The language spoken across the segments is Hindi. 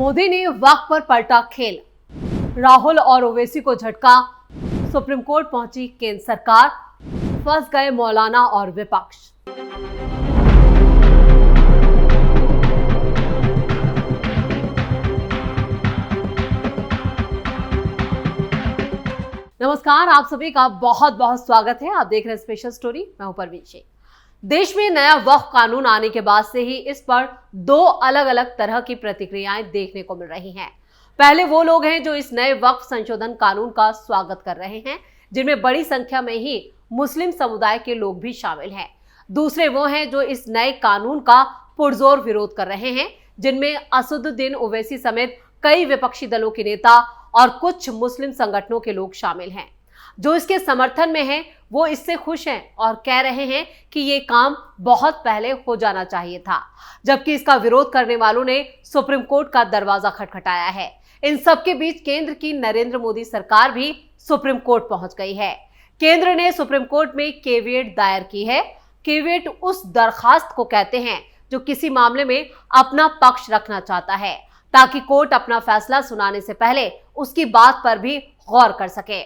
मोदी ने वक्त पर पलटा खेल, राहुल और ओवैसी को झटका, सुप्रीम कोर्ट पहुंची केंद्र सरकार, फंस गए मौलाना और विपक्ष। नमस्कार, आप सभी का बहुत बहुत स्वागत है। आप देख रहे हैं स्पेशल स्टोरी। मैं हूं परवीन शेख। देश में नया वक्फ कानून आने के बाद से ही इस पर दो अलग अलग तरह की प्रतिक्रियाएं देखने को मिल रही हैं। पहले वो लोग हैं जो इस नए वक्फ संशोधन कानून का स्वागत कर रहे हैं, जिनमें बड़ी संख्या में ही मुस्लिम समुदाय के लोग भी शामिल हैं। दूसरे वो हैं जो इस नए कानून का पुरजोर विरोध कर रहे हैं, जिनमें असदुद्दीन ओवैसी समेत कई विपक्षी दलों के नेता और कुछ मुस्लिम संगठनों के लोग शामिल हैं। जो इसके समर्थन में हैं, वो इससे खुश हैं और कह रहे हैं कि ये काम बहुत पहले हो जाना चाहिए था, जबकि इसका विरोध करने वालों ने सुप्रीम कोर्ट का दरवाजा खटखटाया है। इन सबके बीच केंद्र की नरेंद्र मोदी सरकार भी सुप्रीम कोर्ट पहुंच गई है। केंद्र ने सुप्रीम कोर्ट में केविएट दायर की है। केविएट उस दरखास्त को कहते हैं जो किसी मामले में अपना पक्ष रखना चाहता है, ताकि कोर्ट अपना फैसला सुनाने से पहले उसकी बात पर भी गौर कर सके।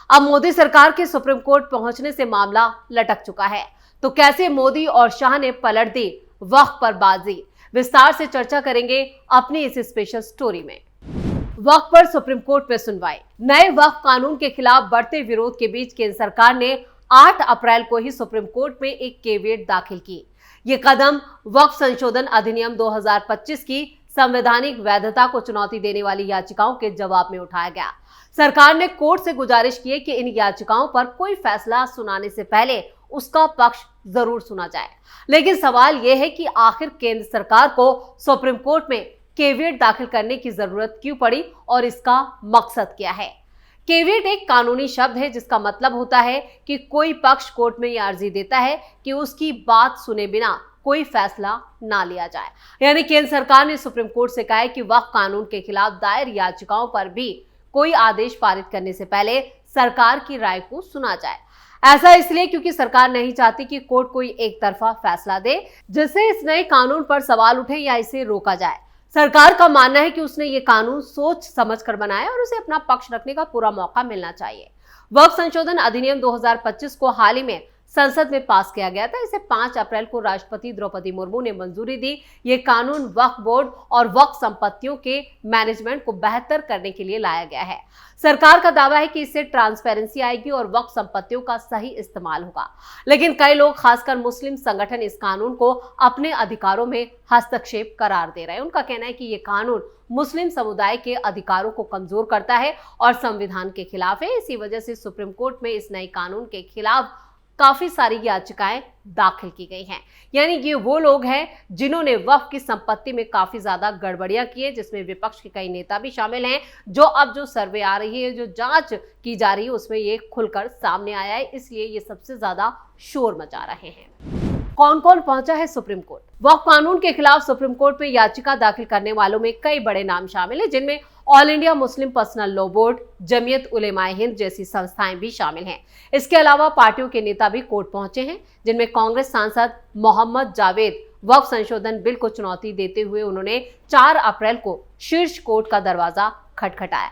अब मोदी सरकार के सुप्रीम कोर्ट पहुंचने से मामला लटक चुका है। तो कैसे मोदी और शाह ने पलट दी वक्फ पर बाजी, विस्तार से चर्चा करेंगे अपनी इस स्पेशल स्टोरी में। वक्फ पर सुप्रीम कोर्ट में सुनवाई। नए वक्फ कानून के खिलाफ बढ़ते विरोध के बीच केंद्र सरकार ने 8 अप्रैल को ही सुप्रीम कोर्ट में एक केविएट दाखिल की। ये कदम वक्फ संशोधन अधिनियम 2025 की संवैधानिक वैधता को चुनौती देने वाली याचिकाओं के जवाब में उठाया गया। सरकार ने कोर्ट से गुजारिश की है कि इन याचिकाओं पर कोई फैसला सुनाने से पहले उसका पक्ष जरूर सुना जाए। लेकिन सवाल यह है कि आखिर केंद्र सरकार को सुप्रीम कोर्ट में केविएट दाखिल करने की जरूरत क्यों पड़ी और इसका मकसद क्या है। केविएट एक कानूनी शब्द है जिसका मतलब होता है कि कोई पक्ष कोर्ट में यह अर्जी देता है कि उसकी बात सुने बिना कोई फैसला ना लिया जाए। यानी केंद्र सरकार ने सुप्रीम कोर्ट से कहा है कि वक्फ कानून के खिलाफ दायर याचिकाओं पर भी कोई आदेश पारित करने से पहले सरकार की राय को सुना जाए। ऐसा इसलिए क्योंकि सरकार नहीं चाहती कि कोर्ट कोई एक तरफा फैसला दे, जिससे इस नए कानून पर सवाल उठे या इसे रोका जाए। सरकार का मानना है कि उसने ये कानून सोच समझकर बनाया और उसे अपना पक्ष रखने का पूरा मौका मिलना चाहिए। वक्फ संशोधन अधिनियम 2025 को हाल ही में संसद में पास किया गया था। इसे 5 अप्रैल को राष्ट्रपति द्रौपदी मुर्मू ने मंजूरी दी। ये कानून वक्फ बोर्ड और वक्फ संपत्तियों के मैनेजमेंट को बेहतर करने के लिए लाया गया है। सरकार का दावा है कि इससे ट्रांसपेरेंसी आएगी और वक्फ संपत्तियों का सही इस्तेमाल होगा। लेकिन कई लोग, खासकर मुस्लिम संगठन, इस कानून को अपने अधिकारों में हस्तक्षेप करार दे रहे हैं। उनका कहना है कि ये कानून मुस्लिम समुदाय के अधिकारों को कमजोर करता है और संविधान के खिलाफ है। इसी वजह से सुप्रीम कोर्ट में इस नए कानून के खिलाफ काफी सारी याचिकाएं दाखिल की गई हैं। यानी ये वो लोग हैं जिन्होंने वक्फ की संपत्ति में काफी ज्यादा गड़बड़ियां की है, जिसमें विपक्ष के कई नेता भी शामिल हैं। जो सर्वे आ रही है, जो जांच की जा रही है, उसमें ये खुलकर सामने आया है। इसलिए ये सबसे ज्यादा शोर मचा रहे हैं। कौन कौन पहुंचा है सुप्रीम कोर्ट। वक्फ कानून के खिलाफ सुप्रीम कोर्ट में याचिका दाखिल करने वालों में कई बड़े नाम शामिल हैं, जिनमें ऑल इंडिया मुस्लिम पर्सनल लॉ बोर्ड, जमीयत उलेमाए हिंद जैसी संस्थाएं भी शामिल हैं। इसके अलावा पार्टियों के नेता भी कोर्ट पहुंचे हैं, जिनमें कांग्रेस सांसद मोहम्मद जावेद वक्फ संशोधन बिल को चुनौती देते हुए उन्होंने 4 अप्रैल को शीर्ष कोर्ट का दरवाजा खटखटाया।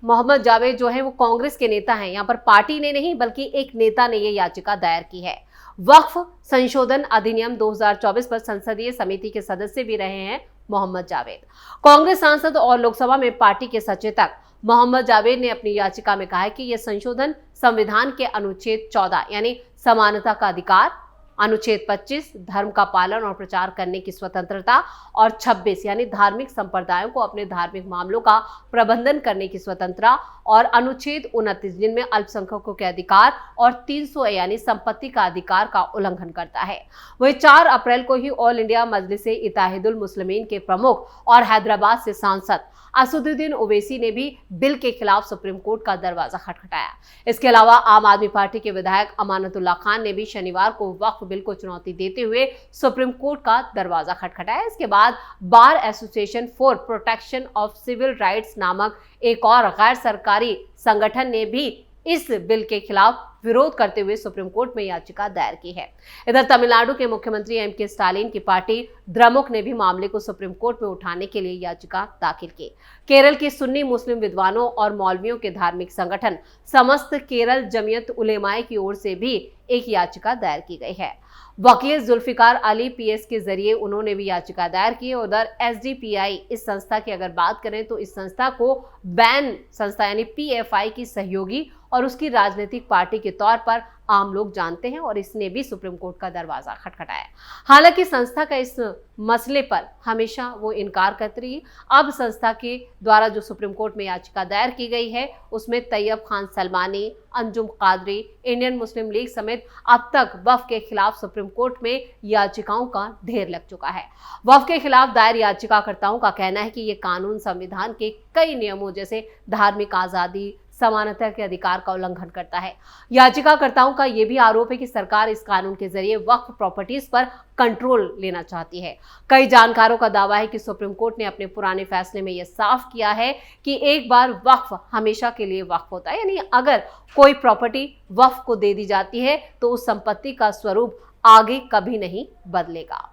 मोहम्मद जावेद जो है वो कांग्रेस के नेता हैं। यहाँ पर पार्टी ने नहीं बल्कि एक नेता ने ये याचिका दायर की है। वक्फ संशोधन अधिनियम 2024 पर संसदीय समिति के सदस्य भी रहे हैं मोहम्मद जावेद। कांग्रेस सांसद और लोकसभा में पार्टी के सचेतक मोहम्मद जावेद ने अपनी याचिका में कहा है कि यह संशोधन संविधान के अनुच्छेद 14 यानी समानता का अधिकार, अनुच्छेद 25 धर्म का पालन और प्रचार करने की स्वतंत्रता और 26 यानी धार्मिक संप्रदायों को अपने धार्मिक मामलों का प्रबंधन करने की स्वतंत्रता और अनुच्छेद 29 जिनमें अल्पसंख्यकों के अधिकार और 300 यानी संपत्ति का अधिकार का उल्लंघन करता है। वही 4 अप्रैल को ही ऑल इंडिया मजलिसे इत्तेहादुल मुस्लिमीन के प्रमुख और हैदराबाद से सांसद असदुद्दीन ओवैसी ने भी बिल के खिलाफ सुप्रीम कोर्ट का दरवाजा खटखटाया। इसके अलावा आम आदमी पार्टी के विधायक अमानतुल्लाह खान ने भी शनिवार को वक्फ बिल को चुनौती देते हुए सुप्रीम कोर्ट का दरवाजा खटखटाया। इसके बाद bar association for protection of civil rights नामक एक और गैर सरकारी संगठन ने भी इस बिल के खिलाफ विरोध करते हुए सुप्रीम कोर्ट में याचिका दायर की है। इधर तमिलनाडु के मुख्यमंत्री एम.के. स्टालिन की पार्टी द्रमुक ने भी मामले को सुप्रीम कोर्ट में उठाने के लिए याचिका दाखिल की। केरल के सुन्नी मुस्लिम विद्वानों और मौलवियों के धार्मिक संगठन समस्त केरल जमियत उलेमाए की ओर से भी एक याचिका दायर की गई है। वकील जुल्फिकार अली पीएस के जरिए उन्होंने भी याचिका दायर की। उधर एसडीपीआई इस संस्था की अगर बात करें तो इस संस्था को बैन संस्था यानी पीएफआई की सहयोगी और उसकी राजनीतिक पार्टी के तौर पर आम लोग जानते हैं और इसने भी सुप्रीम कोर्ट का दरवाजा खटखटाया। हालांकि संस्था का इस मसले पर हमेशा वो इनकार करती रही। अब संस्था के द्वारा जो सुप्रीम कोर्ट में याचिका दायर की गई है उसमें Tayyab Khan Salmani, Anjum Qadri, Indian Muslim League समेत अब तक वक्फ के खिलाफ सुप्रीम कोर्ट में याचिकाओं का ढेर लग चुका है। वक्फ के खिलाफ दायर याचिकाकर्ताओं का कहना है कि ये कानून संविधान के कई नियमों जैसे धार्मिक आजादी, समानता के अधिकार का उल्लंघन करता है। याचिकाकर्ताओं का यह भी आरोप है कि सरकार इस कानून के जरिए वक्फ प्रॉपर्टीज पर कंट्रोल लेना चाहती है। कई जानकारों का दावा है कि सुप्रीम कोर्ट ने अपने पुराने फैसले में यह साफ किया है कि एक बार वक्फ हमेशा के लिए वक्फ होता है, यानी अगर कोई प्रॉपर्टी वक्फ को दे दी जाती है तो उस संपत्ति का स्वरूप आगे कभी नहीं बदलेगा।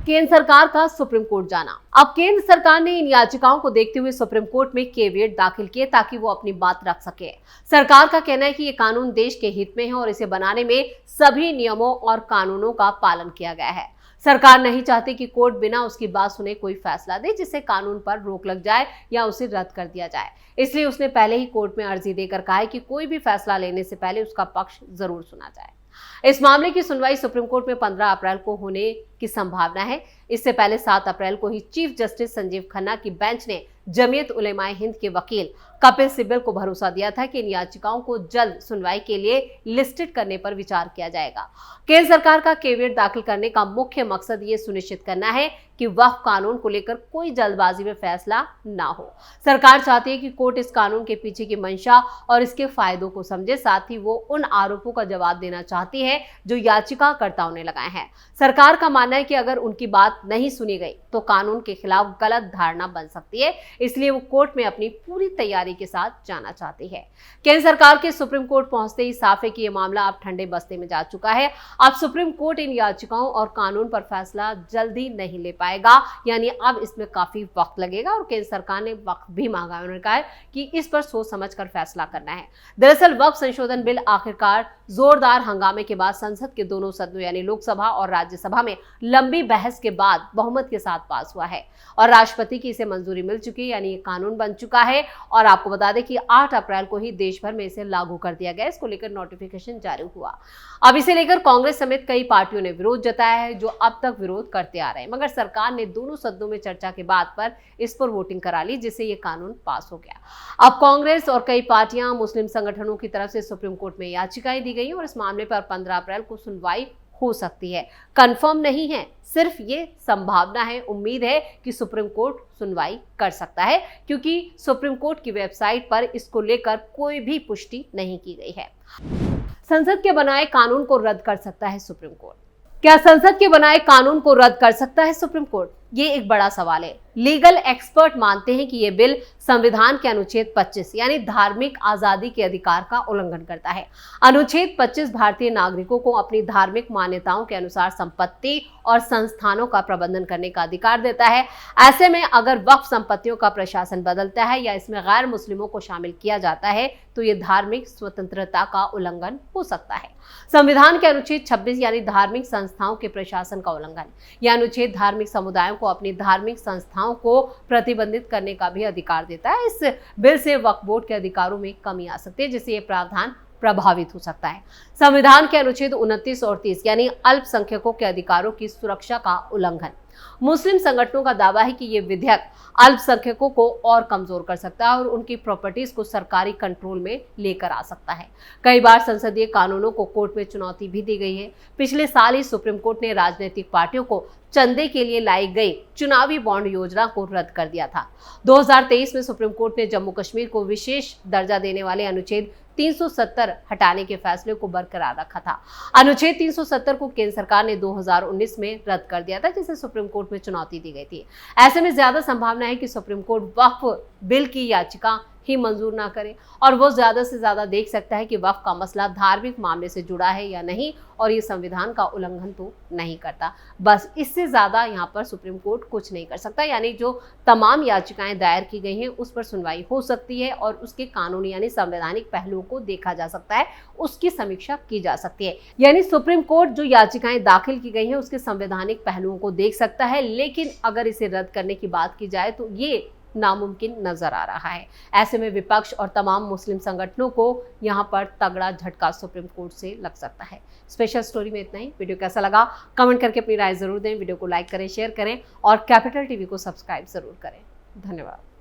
केंद्र सरकार का सुप्रीम कोर्ट जाना। अब केंद्र सरकार ने इन याचिकाओं को देखते हुए सुप्रीम कोर्ट में केवियट दाखिल किए ताकि वो अपनी बात रख सके। सरकार का कहना है कि ये कानून देश के हित में है और इसे बनाने में सभी नियमों और कानूनों का पालन किया गया है। सरकार नहीं चाहती कि कोर्ट बिना उसकी बात सुने कोई फैसला दे जिससे कानून पर रोक लग जाए या उसे रद्द कर दिया जाए। इसलिए उसने पहले ही कोर्ट में अर्जी देकर कहा है कि कोई भी फैसला लेने से पहले उसका पक्ष जरूर सुना जाए। इस मामले की सुनवाई सुप्रीम कोर्ट में 15 अप्रैल को होने की संभावना है। इससे पहले 7 अप्रैल को ही चीफ जस्टिस संजीव खन्ना की बेंच ने जमीयत उलेमाए हिंद के वकील कपिल सिब्बल को भरोसा दिया था कि इन याचिकाओं को जल्द सुनवाई के लिए लिस्टेड करने पर विचार किया जाएगा। केंद्र सरकार का केवियट दाखिल करने का मुख्य मकसद ये सुनिश्चित करना है कि वक्फ कानून को लेकर कोई जल्दबाजी में फैसला ना हो। सरकार चाहती है कि कोर्ट इस कानून के पीछे की मंशा और इसके फायदों को समझे, साथ ही वो उन आरोपों का जवाब देना चाहती है जो याचिकाकर्ताओं ने लगाए हैं। सरकार का मानना है कि अगर उनकी बात नहीं सुनी गई तो कानून के खिलाफ गलत धारणा बन सकती है, इसलिए वो कोर्ट में अपनी पूरी तैयारी के साथ जाना चाहती है। केंद्र सरकार के सुप्रीम कोर्ट पहुंचते ही साफ है कि यह मामला अब ठंडे बस्ते में जा चुका है। अब सुप्रीम कोर्ट इन याचिकाओं और कानून पर फैसला जल्दी नहीं ले पाएगा, यानी अब इसमें काफी वक्त लगेगा और केंद्र सरकार ने वक्त भी मांगा है। उन्होंने कहा है कि इस पर सोच समझकर फैसला करना है। दरअसल वक्फ संशोधन बिल आखिरकार जोरदार हंगामे के बाद संसद के दोनों सदनों यानी लोकसभा और राज्यसभा में लंबी बहस के बाद बहुमत के साथ पास हुआ है और राष्ट्रपति की इसे मंजूरी मिल चुकी है, यानी ये कानून बन चुका है। और आपको बता दें कि 8 अप्रैल को ही देश भर में इसे लागू कर दिया गया। इसको लेकर नोटिफिकेशन जारी हुआ। अब इसे लेकर कांग्रेस समेत कई पार्टियों ने विरोध जताया है, जो अब तक विरोध करते आ रहे हैं, मगर सरकार ने दोनों सदनों में चर्चा के बाद पर इस पर वोटिंग करा ली, जिससे ये कानून पास हो गया। अब कांग्रेस और कई पार्टियां, मुस्लिम संगठनों की तरफ से सुप्रीम कोर्ट में याचिकाएं दी गई और इस मामले पर 15 अप्रैल को सुनवाई हो सकती है। कंफर्म नहीं है, सिर्फ ये संभावना है। उम्मीद है कि सुप्रीम कोर्ट सुनवाई कर सकता है, क्योंकि सुप्रीम कोर्ट की वेबसाइट पर इसको लेकर कोई भी पुष्टि नहीं की गई है। संसद के बनाए कानून को रद्द कर सकता है सुप्रीम कोर्ट। क्या संसद के बनाए कानून को रद्द कर सकता है सुप्रीम कोर्ट? ये एक बड़ा सवाल है। लीगल एक्सपर्ट मानते हैं कि यह बिल संविधान के अनुच्छेद 25 यानी धार्मिक आजादी के अधिकार का उल्लंघन करता है। अनुच्छेद 25 भारतीय नागरिकों को अपनी धार्मिक मान्यताओं के अनुसार संपत्ति और संस्थानों का प्रबंधन करने का अधिकार देता है। ऐसे में अगर वक्फ संपत्तियों का प्रशासन बदलता है या इसमें गैर मुस्लिमों को शामिल किया जाता है तो ये धार्मिक स्वतंत्रता का उल्लंघन हो सकता है। संविधान के अनुच्छेद 26 यानी धार्मिक संस्थाओं के प्रशासन का उल्लंघन, यह अनुच्छेद धार्मिक समुदायों को अपनी धार्मिक संस्थाओं को प्रतिबंधित करने का भी अधिकार देता है। इस बिल से वक्फ बोर्ड के अधिकारों में कमी आ सकती है, जिससे ये प्रावधान प्रभावित हो सकता है। संविधान के अनुच्छेद 29 और 30 यानी अल्पसंख्यकों के अधिकारों की सुरक्षा का उल्लंघन। मुस्लिम संगठनों का दावा है कि ये विधेयक अल्पसंख्यकों को और कमजोर कर सकता है और उनकी प्रॉपर्टीज को सरकारी कंट्रोल में लेकर आ सकता है। कई बार संसदीय कानूनों को कोर्ट में चुनौती भी दी गई है। पिछले साल ही सुप्रीम कोर्ट ने राजनीतिक पार्टियों को चंदे के लिए लाई गई चुनावी बॉन्ड योजना को रद्द कर दिया था। 2023 में सुप्रीम कोर्ट ने जम्मू कश्मीर को विशेष दर्जा देने वाले अनुच्छेद 370 हटाने के फैसले को बरकरार रखा था। अनुच्छेद 370 को केंद्र सरकार ने 2019 में रद्द कर दिया था, जिसे सुप्रीम कोर्ट में चुनौती दी गई थी। ऐसे में ज्यादा संभावना है कि सुप्रीम कोर्ट वक्फ बिल की याचिका ही मंजूर ना करे और वो ज्यादा से ज्यादा देख सकता है कि वक्फ का मसला धार्मिक मामले से जुड़ा है या नहीं और ये संविधान का उल्लंघन तो नहीं करता। बस इससे ज्यादा यहाँ पर सुप्रीम कोर्ट कुछ नहीं कर सकता। यानी जो तमाम याचिकाएं दायर की गई हैं उस पर सुनवाई हो सकती है और उसके कानूनी यानी संवैधानिक पहलुओं को देखा जा सकता है, उसकी समीक्षा की जा सकती है। यानी सुप्रीम कोर्ट जो याचिकाएं दाखिल की गई हैं उसके संवैधानिक पहलुओं को देख सकता है, लेकिन अगर इसे रद्द करने की बात की जाए तो ये नामुमकिन नजर आ रहा है। ऐसे में विपक्ष और तमाम मुस्लिम संगठनों को यहाँ पर तगड़ा झटका सुप्रीम कोर्ट से लग सकता है। स्पेशल स्टोरी में इतना ही। वीडियो कैसा लगा कमेंट करके अपनी राय जरूर दें। वीडियो को लाइक करें, शेयर करें और कैपिटल टीवी को सब्सक्राइब जरूर करें। धन्यवाद।